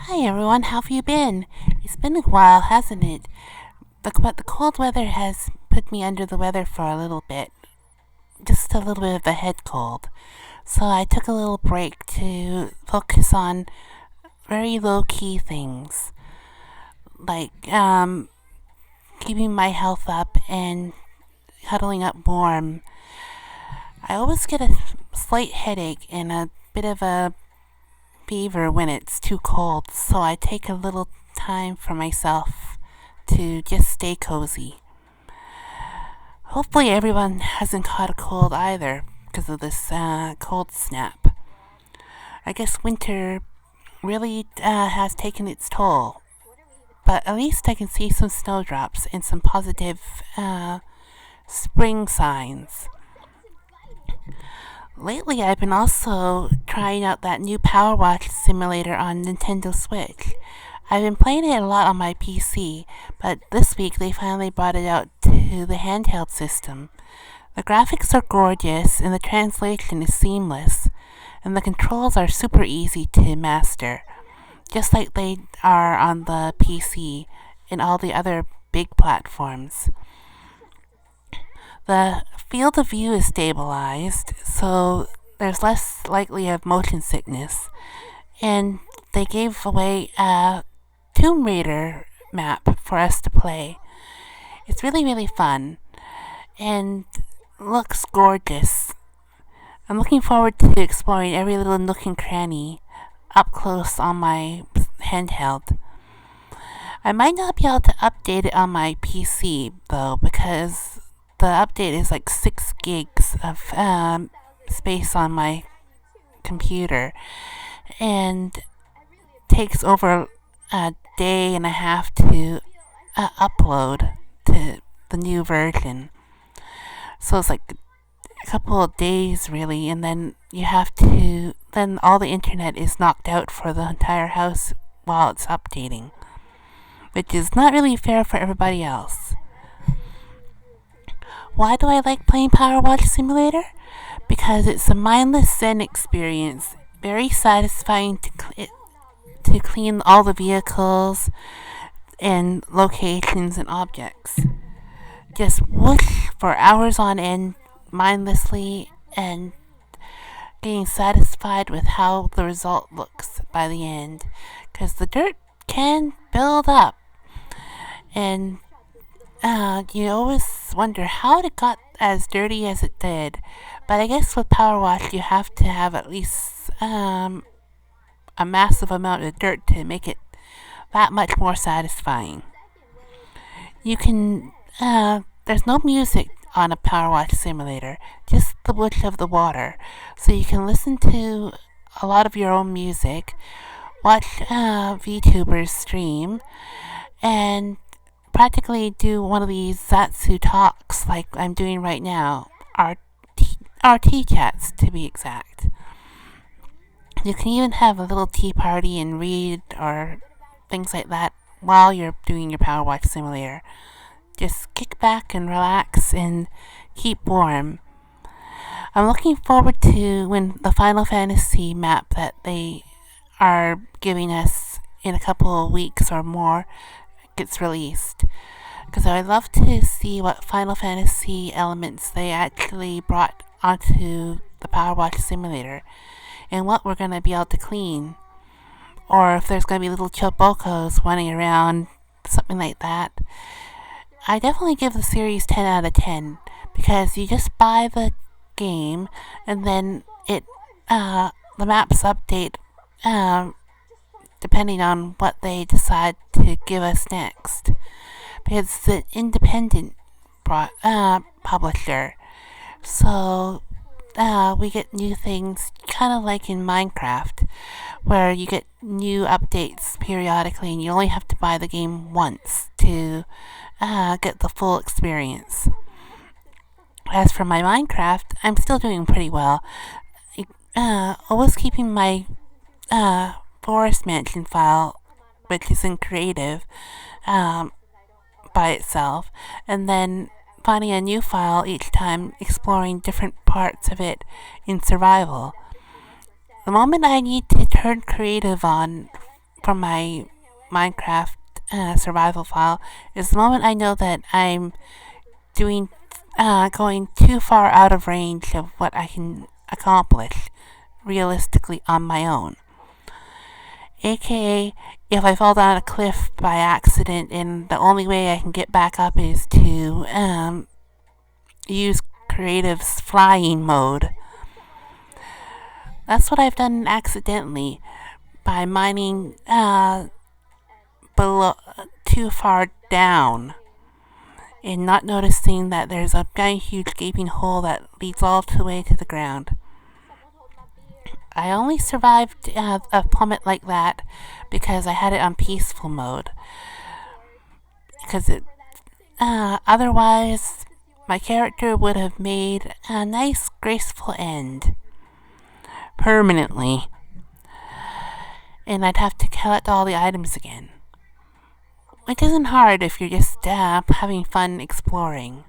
Hi everyone, how have you been? It's been a while, hasn't it? But the cold weather has put me under the weather for a little bit. Just a little bit of a head cold. So I took a little break to focus on very low key things. Like keeping my health up and cuddling up warm. I always get a slight headache and a bit of a fever when it's too cold, so I take a little time for myself to just stay cozy. Hopefully, everyone hasn't caught a cold either because of this cold snap. I guess winter really has taken its toll, but at least I can see some snowdrops and some positive spring signs. Lately, I've been also trying out that new Power Watch simulator on Nintendo Switch. I've been playing it a lot on my PC, but this week they finally brought it out to the handheld system. The graphics are gorgeous and the translation is seamless, and the controls are super easy to master, just like they are on the PC and all the other big platforms. The field of view is stabilized, so there's less likely of motion sickness. And they gave away a Tomb Raider map for us to play. It's really, really fun and looks gorgeous. I'm looking forward to exploring every little nook and cranny up close on my handheld. I might not be able to update it on my PC though, because the update is like 6 gigs of space on my computer and takes over a day and a half to upload to the new version. So it's like a couple of days really, and then then all the internet is knocked out for the entire house while it's updating, which is not really fair for everybody else. Why do I like playing Power Watch Simulator? Because it's a mindless Zen experience, very satisfying to clean all the vehicles and locations and objects. Just whoosh for hours on end, mindlessly, and getting satisfied with how the result looks by the end. Because the dirt can build up, and you always wonder how it got as dirty as it did. But I guess with Power Wash, you have to have at least a massive amount of dirt to make it that much more satisfying. You can, there's no music on a Power Wash simulator, just the whoosh of the water. So you can listen to a lot of your own music, watch VTubers stream, and practically do one of these Zatsu talks like I'm doing right now, RT chats to be exact. You can even have a little tea party and read or things like that while you're doing your Power Watch simulator. Just kick back and relax and keep warm. I'm looking forward to when the Final Fantasy map that they are giving us in a couple of weeks or more gets released, because I'd love to see what Final Fantasy elements they actually brought onto the Power Watch simulator and what we're going to be able to clean, or if there's going to be little chobocos running around, something like that. I definitely give the series 10 out of 10 because you just buy the game and then the maps update depending on what they decide to give us next. Because it's an independent publisher, so we get new things, kind of like in Minecraft, where you get new updates periodically, and you only have to buy the game once to get the full experience. As for my Minecraft, I'm still doing pretty well. Always keeping my forest mansion file, which is in creative, by itself, and then finding a new file each time, exploring different parts of it in survival. The moment I need to turn creative on from my Minecraft survival file is the moment I know that I'm doing going too far out of range of what I can accomplish realistically on my own. AKA, if I fall down a cliff by accident and the only way I can get back up is to use Creative's flying mode. That's what I've done accidentally by mining below too far down and not noticing that there's a giant huge gaping hole that leads all the way to the ground. I only survived a plummet like that because I had it on peaceful mode. Because otherwise, my character would have made a nice, graceful end. Permanently. And I'd have to collect all the items again. Which isn't hard if you're just having fun exploring.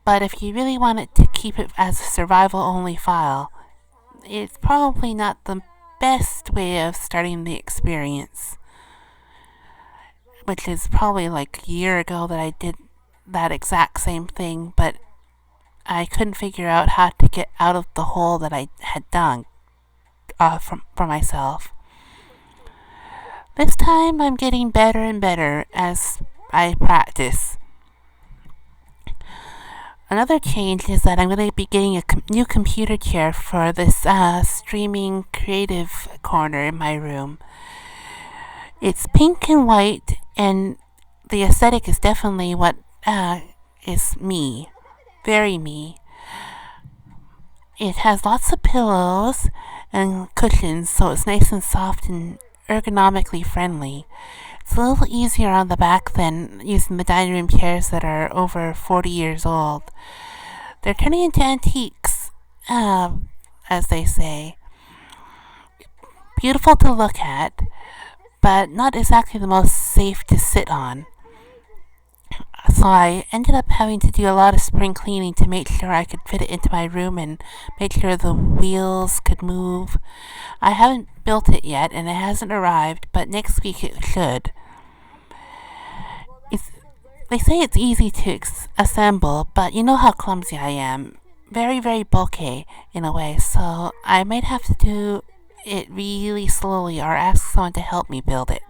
But if you really wanted to keep it as a survival-only file, it's probably not the best way of starting the experience. Which is probably like a year ago that I did that exact same thing, but I couldn't figure out how to get out of the hole that I had dug for myself. This time I'm getting better and better as I practice. Another change is that I'm going to be getting a new computer chair for this streaming creative corner in my room. It's pink and white, and the aesthetic is definitely what is me. Very me. It has lots of pillows and cushions, so it's nice and soft and ergonomically friendly. It's a little easier on the back than using the dining room chairs that are over 40 years old. They're turning into antiques, as they say. Beautiful to look at, but not exactly the most safe to sit on. So I ended up having to do a lot of spring cleaning to make sure I could fit it into my room and make sure the wheels could move. I haven't built it yet and it hasn't arrived, but next week it should. They say it's easy to assemble, but you know how clumsy I am. Very, very bulky in a way, so I might have to do it really slowly or ask someone to help me build it.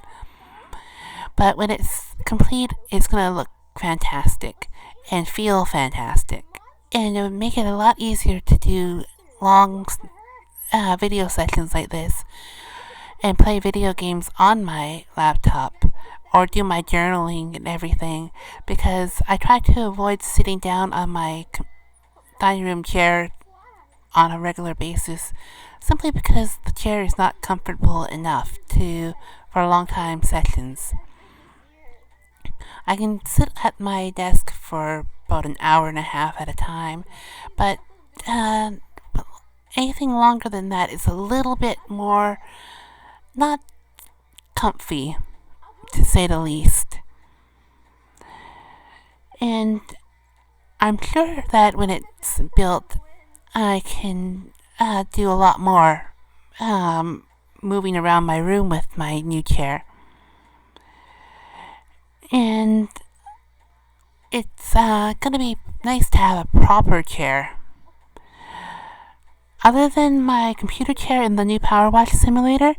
But when it's complete, it's going to look fantastic and feel fantastic. And it would make it a lot easier to do long video sessions like this and play video games on my laptop or do my journaling and everything, because I try to avoid sitting down on my dining room chair on a regular basis simply because the chair is not comfortable enough for long time sessions. I can sit at my desk for about an hour and a half at a time, but anything longer than that is a little bit more not comfy, to say the least. And I'm sure that when it's built, I can do a lot more moving around my room with my new chair. And it's going to be nice to have a proper chair. Other than my computer chair and the new Power Wash simulator,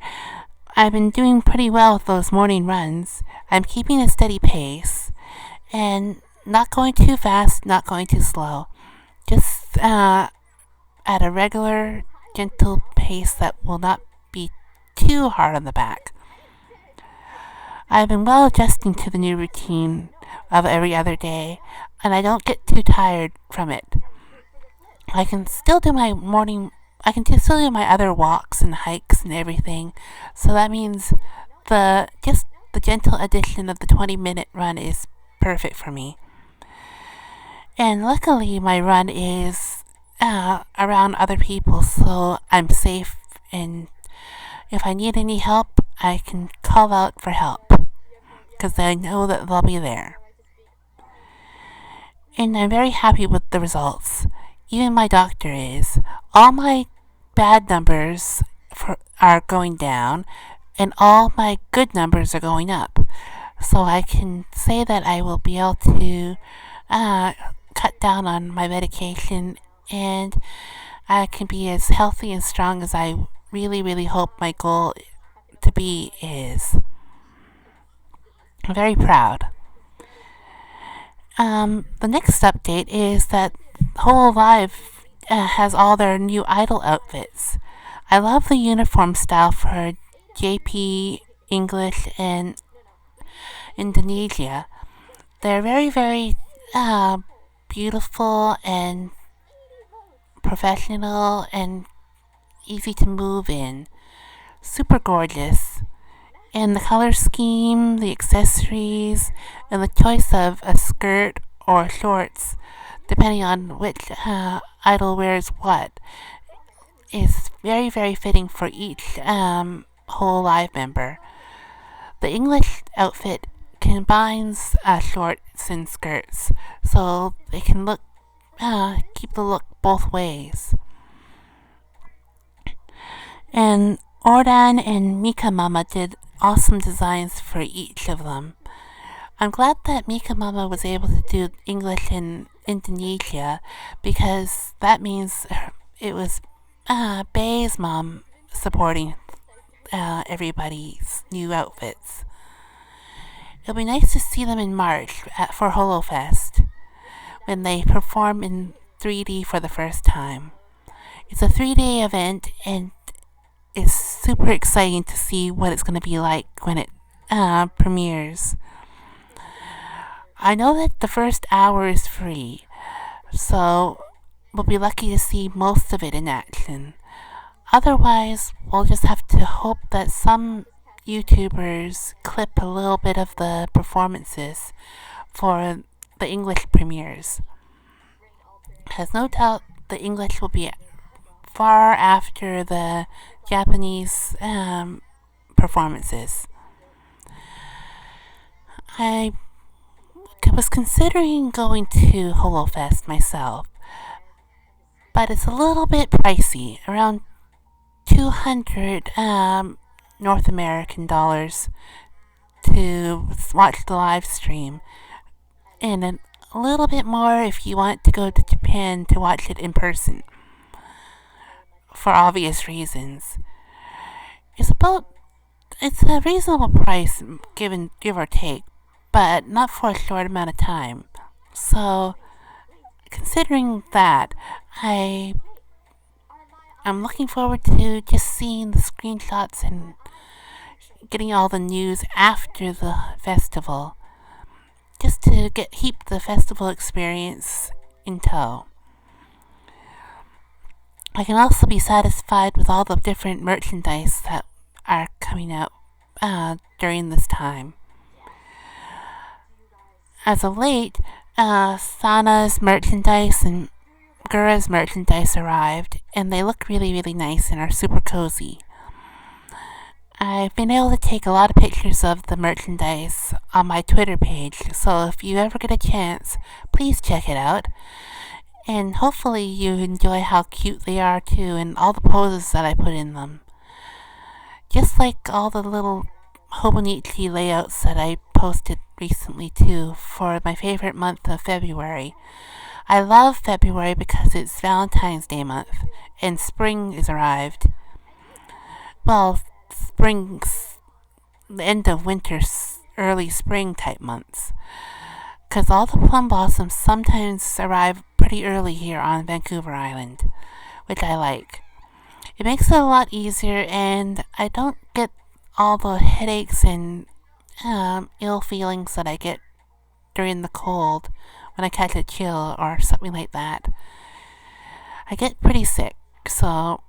I've been doing pretty well with those morning runs. I'm keeping a steady pace and not going too fast, not going too slow. Just at a regular, gentle pace that will not be too hard on the back. I've been well adjusting to the new routine of every other day, and I don't get too tired from it. I can still do my other walks and hikes and everything, so that means the gentle addition of the 20-minute run is perfect for me. And luckily my run is around other people, so I'm safe, and if I need any help, I can call out for help, because I know that they'll be there. And I'm very happy with the results. Even my doctor is. All my bad numbers are going down, and all my good numbers are going up. So I can say that I will be able to uh, cut down on my medication, and I can be as healthy and strong as I really, really hope my goal to be is. I'm very proud. The next update is that Whole Live has all their new idol outfits. I love the uniform style for JP, English, and Indonesia. They're very, very beautiful and professional and easy to move in. Super gorgeous. And the color scheme, the accessories, and the choice of a skirt or shorts, depending on which idol wears what, is very, very fitting for each Whole Live member. The English outfit combines shorts and skirts, so they can keep the look both ways. And Ordan and Mika Mama did awesome designs for each of them. I'm glad that Mika Mama was able to do English in Indonesia, because that means it was Bay's mom supporting everybody's new outfits. It'll be nice to see them in March for HoloFest, when they perform in 3D for the first time. It's a 3-day event, and it's super exciting to see what it's going to be like when it premieres. I know that the first hour is free, so we'll be lucky to see most of it in action. Otherwise, we'll just have to hope that some YouTubers clip a little bit of the performances for the English premieres. Has no doubt the English will be far after the Japanese performances. I was considering going to HoloFest myself, but it's a little bit pricey, around 200 North American dollars to watch the live stream, and a little bit more if you want to go to Japan to watch it in person, for obvious reasons. It's a reasonable price, give or take, but not for a short amount of time. So, considering that, I'm looking forward to just seeing the screenshots and getting all the news after the festival, just to keep the festival experience in tow. I can also be satisfied with all the different merchandise that are coming out during this time. As of late, Sana's merchandise and Gura's merchandise arrived, and they look really, really nice and are super cozy. I've been able to take a lot of pictures of the merchandise on my Twitter page, so if you ever get a chance, please check it out. And hopefully you enjoy how cute they are too, and all the poses that I put in them. Just like all the little Hobonichi layouts that I posted recently too, for my favorite month of February. I love February because it's Valentine's Day month, and spring is arrived. Well, spring's the end of winter, early spring type months. Because all the plum blossoms sometimes arrive pretty early here on Vancouver Island, which I like. It makes it a lot easier, and I don't get all the headaches and ill feelings that I get during the cold when I catch a chill or something like that. I get pretty sick, so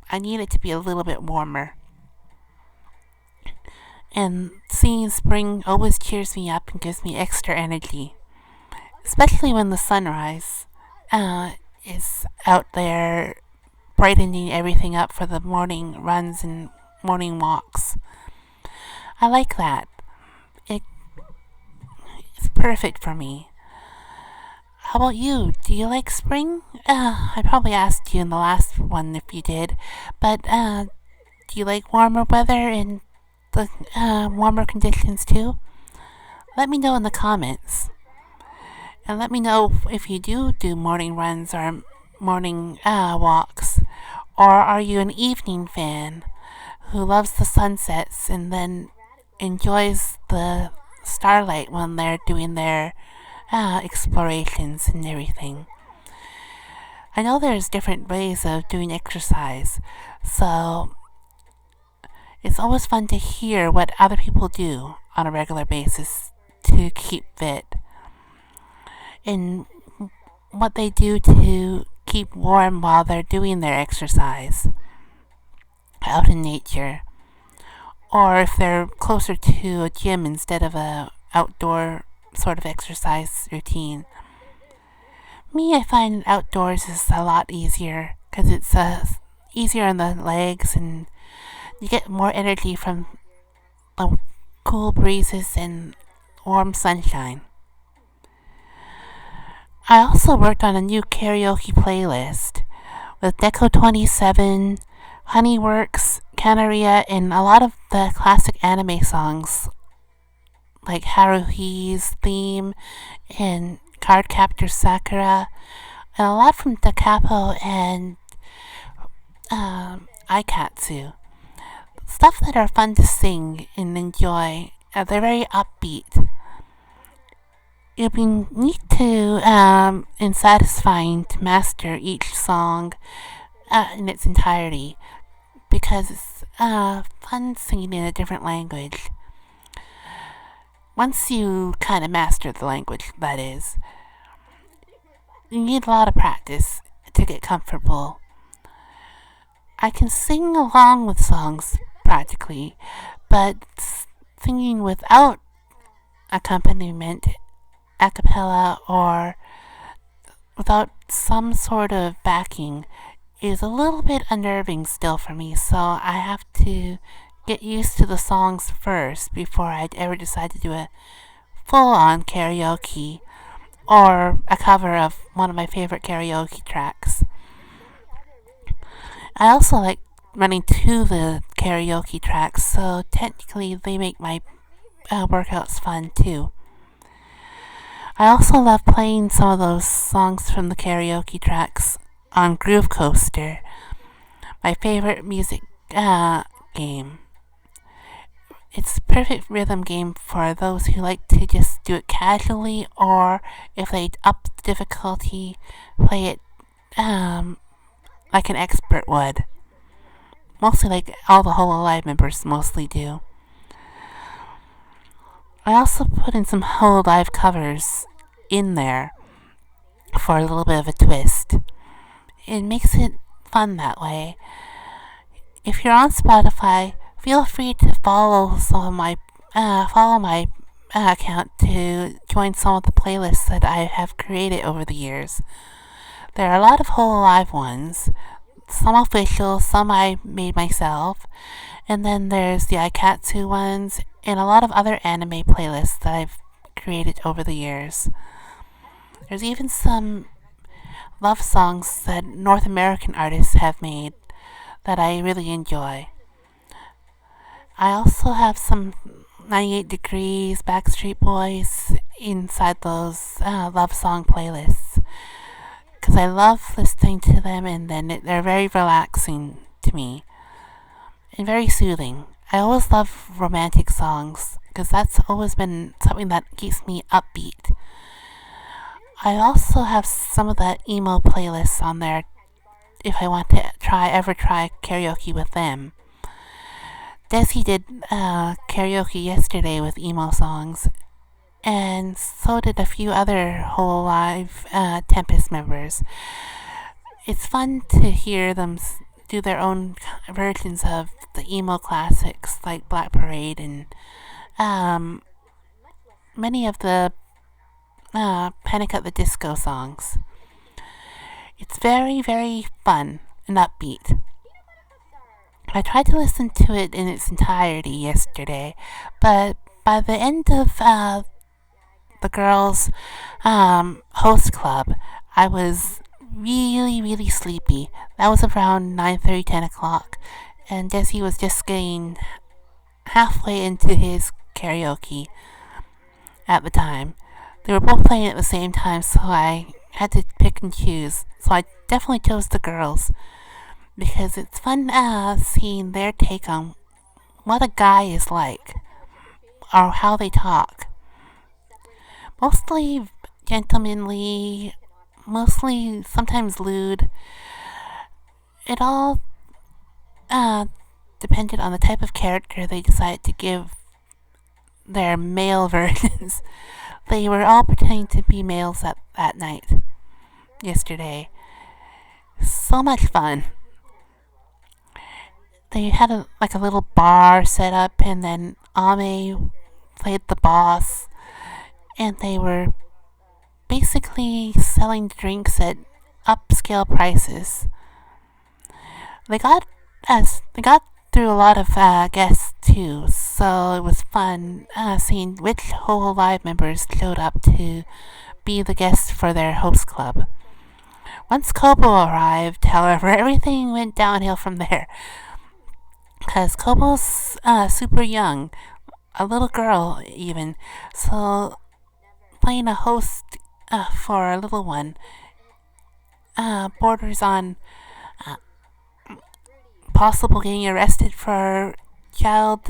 I need it to be a little bit warmer. And seeing spring always cheers me up and gives me extra energy, especially when the sunrise is out there brightening everything up for the morning runs and morning walks. I like that. It's perfect for me. How about you? Do you like spring? I probably asked you in the last one if you did, but do you like warmer weather and the warmer conditions too? Let me know in the comments. And let me know if you do morning runs or morning walks. Or are you an evening fan who loves the sunsets and then enjoys the starlight when they're doing their explorations and everything? I know there's different ways of doing exercise, so it's always fun to hear what other people do on a regular basis to keep fit and what they do to keep warm while they're doing their exercise out in nature, or if they're closer to a gym instead of a outdoor sort of exercise routine. Me, I find outdoors is a lot easier because it's easier on the legs and you get more energy from the cool breezes and warm sunshine. I also worked on a new karaoke playlist with Deco 27, Honeyworks, Canaria, and a lot of the classic anime songs like Haruhi's theme and Cardcaptor Sakura, and a lot from Da Capo and Aikatsu. Stuff that are fun to sing and enjoy. They're very upbeat. It'd be neat to and satisfying to master each song in its entirety because it's fun singing in a different language. Once you kind of master the language, that is, you need a lot of practice to get comfortable. I can sing along with songs practically, but singing without accompaniment, a cappella, or without some sort of backing is a little bit unnerving still for me, so I have to get used to the songs first before I'd ever decide to do a full-on karaoke or a cover of one of my favorite karaoke tracks. I also like running to the karaoke tracks, so technically they make my workouts fun too. I also love playing some of those songs from the karaoke tracks on Groove Coaster, my favorite music game. It's a perfect rhythm game for those who like to just do it casually, or if they up the difficulty, play it like an expert would. Mostly like all the Whole Alive members mostly do. I also put in some Whole Alive covers in there for a little bit of a twist. It makes it fun that way. If you're on Spotify, feel free to follow my account to join some of the playlists that I have created over the years. There are a lot of Whole Alive ones, some official, some I made myself, and then there's the Aikatsu ones, and a lot of other anime playlists that I've created over the years. There's even some love songs that North American artists have made that I really enjoy. I also have some 98 Degrees, Backstreet Boys inside those love song playlists because I love listening to them, and then they're very relaxing to me and very soothing. I always love romantic songs because that's always been something that keeps me upbeat. I also have some of the emo playlists on there if I want to ever try karaoke with them. Desi did karaoke yesterday with emo songs, and so did a few other Whole Alive Tempest members. It's fun to hear them do their own versions of the emo classics like Black Parade and many of the Panic at the Disco songs. It's very, very fun and upbeat. I tried to listen to it in its entirety yesterday, but by the end of the girls' host club, I was really, really sleepy. That was around 9:30, 10 o'clock, and Desi was just getting halfway into his karaoke at the time. They were both playing at the same time, so I had to pick and choose. So I definitely chose the girls because it's fun seeing their take on what a guy is like or how they talk. Mostly gentlemanly, mostly sometimes lewd. It all uh, depended on the type of character they decided to give their male versions. They were all pretending to be males that night, yesterday. So much fun. They had like a little bar set up, and then Ame played the boss, and they were basically selling drinks at upscale prices. They got through a lot of guests too, so it was fun seeing which whole live members showed up to be the guests for their host club. Once Kobo arrived, however, everything went downhill from there. Because Kobo's super young, a little girl even, so playing a host for a little one borders on possible getting arrested for child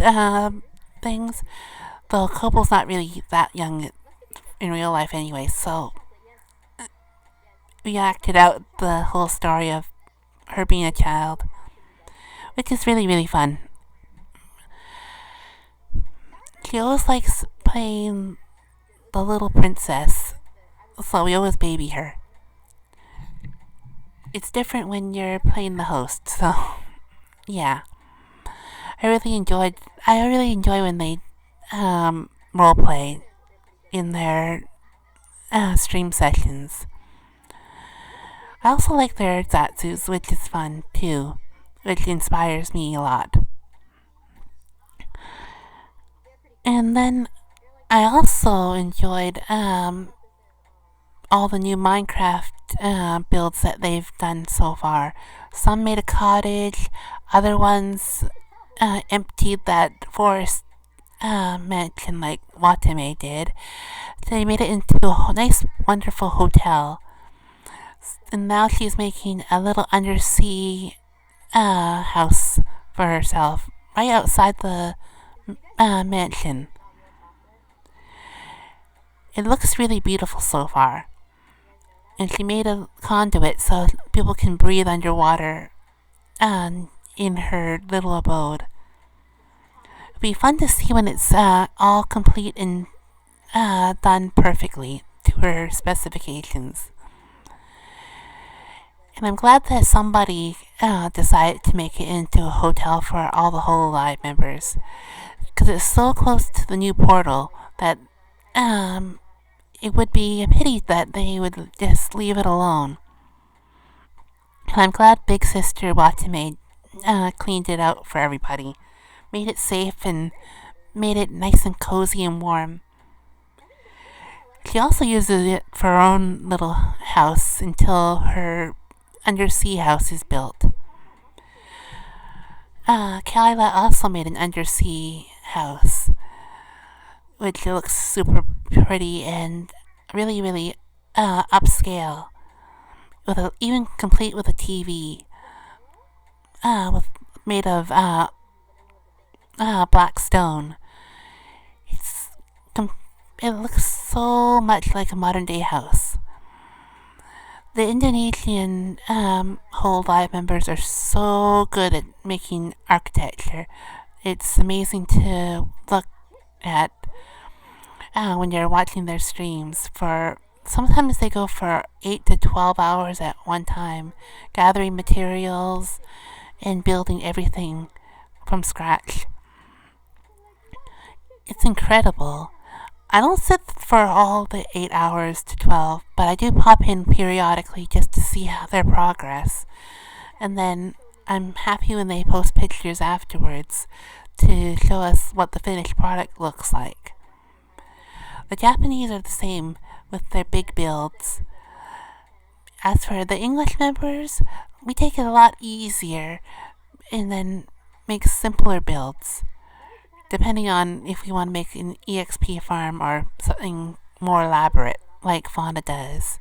things. Though Kobo's not really that young in real life anyway, so we acted out the whole story of her being a child, which is really, really fun. She always likes playing the little princess, so we always baby her. It's different when you're playing the host, so yeah. I really enjoy when they role play in their stream sessions. I also like their zatsus, which is fun too, which inspires me a lot. And then I also enjoyed all the new Minecraft builds that they've done so far. Some made a cottage, other ones emptied that forest mansion like Watame did. They made it into a nice, wonderful hotel. And now she's making a little undersea house for herself right outside the mansion. It looks really beautiful so far. And she made a conduit so people can breathe underwater in her little abode. It'll be fun to see when it's all complete and done perfectly to her specifications. And I'm glad that somebody decided to make it into a hotel for all the Hololive members, because it's so close to the new portal that it would be a pity that they would just leave it alone. And I'm glad Big Sister Watame cleaned it out for everybody, made it safe and made it nice and cozy and warm. She also uses it for her own little house until her undersea house is built. Kalila also made an undersea house, which looks super pretty and really, really upscale, even complete with a TV, made of black stone. It looks so much like a modern day house. The Indonesian Hololive members are so good at making architecture. It's amazing to look at when you're watching their streams. Sometimes they go for 8 to 12 hours at one time, gathering materials and building everything from scratch. It's incredible. I don't sit for all the 8 hours to 12, but I do pop in periodically just to see their progress. And then I'm happy when they post pictures afterwards to show us what the finished product looks like. The Japanese are the same with their big builds. As for the English members, we take it a lot easier and then make simpler builds. depending on if we want to make an EXP farm or something more elaborate, like Fauna does.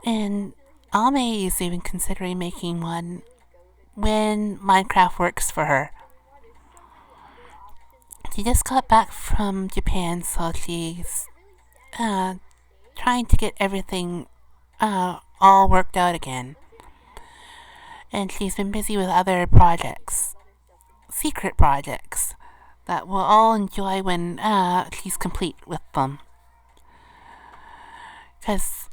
And Ame is even considering making one when Minecraft works for her. She just got back from Japan, so she's trying to get everything all worked out again. And she's been busy with other projects, secret projects, that we'll all enjoy when she's complete with them. Because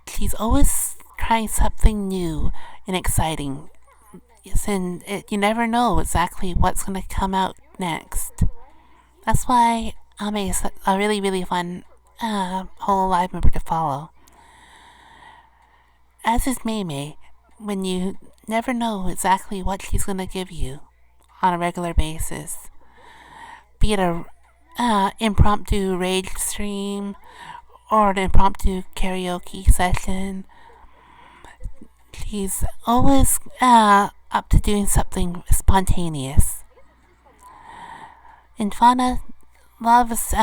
she's always trying something new and exciting. And you never know exactly what's going to come out next. That's why Ame is a really, really fun whole live member to follow. As is Mei, when you never know exactly what she's going to give you on a regular basis. Be it a impromptu rage stream or an impromptu karaoke session. She's always up to doing something spontaneous. And Fauna loves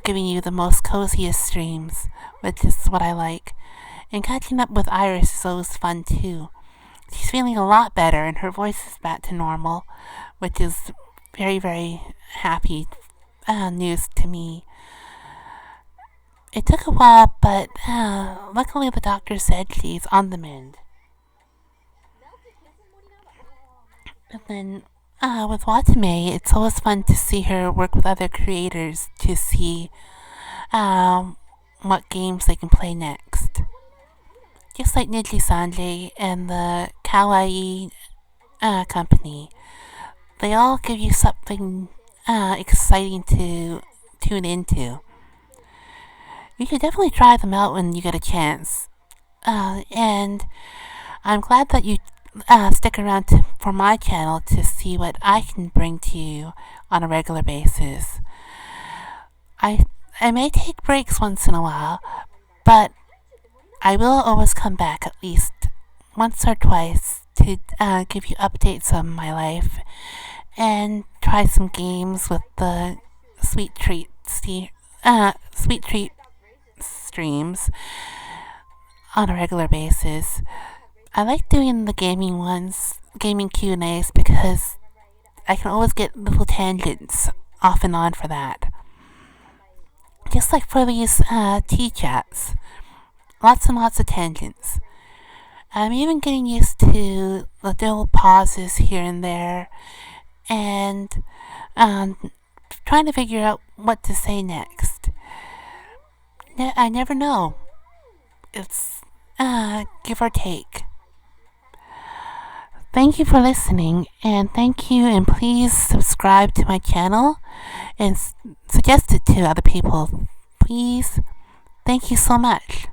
giving you the most coziest streams, which is what I like. And catching up with Iris is always fun too. She's feeling a lot better and her voice is back to normal, which is very, very happy news to me. It took a while, but luckily the doctor said she's on the mend. And then with Watame, it's always fun to see her work with other creators to see what games they can play next. Just like Niji Sanjay and the Kawaii company, they all give you something exciting to tune into. You should definitely try them out when you get a chance. And I'm glad that you stick around for my channel to see what I can bring to you on a regular basis. I may take breaks once in a while, but I will always come back at least once or twice to give you updates on my life and try some games with the Sweet Treat streams on a regular basis. I like doing the gaming ones, gaming Q&As, because I can always get little tangents off and on for that. Just like for these tea chats. Lots and lots of tangents. I'm even getting used to the little pauses here and there and trying to figure out what to say next. I never know. It's give or take. Thank you for listening, and thank you, and please subscribe to my channel and suggest it to other people. Please. Thank you so much.